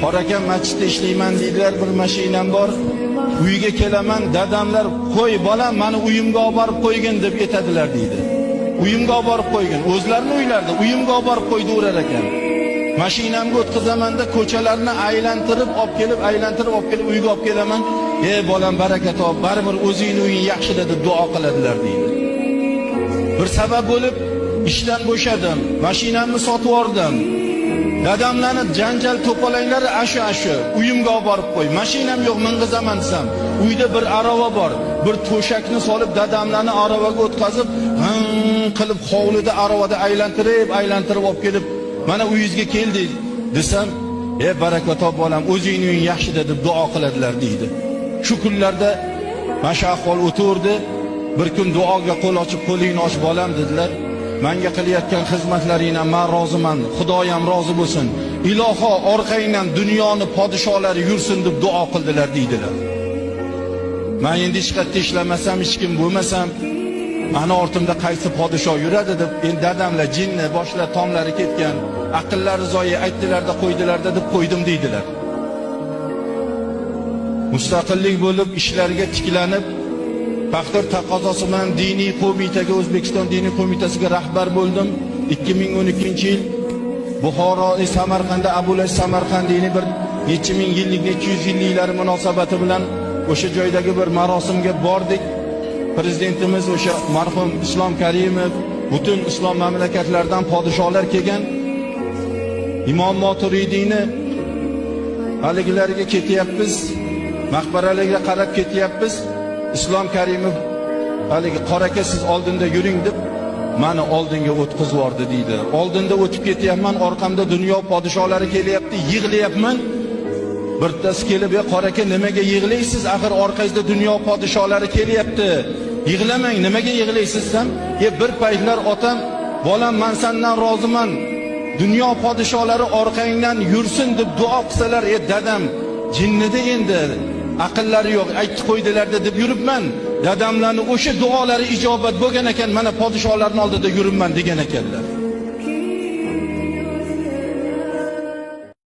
Qorakan masjidda ishlayman deydilar, bir mashinam bor. Uyga kelaman, dadamlar qo'y bolam meni uyimga olib borib qo'ygin deb aytadilar deydi. Uyimga olib borib qo'ygin. O'zlarining uylarida uyimga olib borib qo'ydirar ekan. Mashinamga o'tkazamanda ko'chalarni aylantirib olib kelib uyga olib kelaman. Ey bolam baraka top, baribir o'zingning uying yaxshi deb duo qiladilar deydi. Bir sabab bo'lib ishdan bo'shadim, mashinamni sotib yubordim. Dadamlarni janjal to'palanglari ashu uyimga olib borib qo'y. Mashinam yo'q, ming'izaman desam, uyda bir arava bor. Bir to'shakni solib dadamlarni aravaga o'tkazib, qilib hovlida aravada aylantirib olib kelib, mana uyingizga keldi desam, ey baraka top bolam, o'zingning uying yaxshi deb duo qiladilar deydi. Shu kunlarda masha ahvol o'tirdi. Bir kun duoga qo'l ochib, qo'lingni och bolam dedilar. Menga qilayotgan xizmatlaringdan men roziman. Xudoyam rozi bo'lsin. Iloho orqangdan dunyoni podsholari yursin deb duo qildilar deydilar. Men endi hech qayerda ishlamasam, hech kim bo'lmasam, ana ortimda qaysi podsho yuradi deb, endi dadamlar jinni boshlar tomlari ketgan, aqllari zoyi aytdilarda qo'ydilarda deb qo'ydim deydilar. Mustaqillik bo'lib ishlarga tiklanib, Paxtor taqozosi bilan diniy qo'mitaga, O'zbekiston diniy qo'mitasiga rahbar bo'ldim. 2012-yil Buxoro Samarqandda Abulaziz Samarqandiyning bir necha ming yillik, necha yuz yilliklari munosabati bilan o'sha joydagi bir marosimga bordik. Prezidentimiz o'sha marhum Islom Karimov, butun islom mamlakatlaridan podsholar kelgan. Imom Moturidiyni haligilarga ketyapmiz, maqbaralarga qarab ketyapmiz. Islom Karimov haligi qoraka siz oldinda yuring deb meni oldinga o'tkazib yubordi deydi. Oldinda o'tib ketyapman, orqamda dunyo podsholari kelyapti, yig'layapman. Birtasi kelib, "Ey qoraka, nimaga yig'laysiz? Axir orqangizda dunyo podsholari kelyapti. Yig'lamang, nimaga yig'laysiz?" desam, bir paytlar otam, "Bolam, men sendan roziman. Dunyo podsholari orqangdan yursin deb duo qilsalar, dadam jinnida endi aqllari yo'q, aytib qo'ydilarda deb yuribman. Dadamlarning o'sha duolari ijobat bo'lgan ekan, mana podsholarning oldida yuribman" degan ekanlar.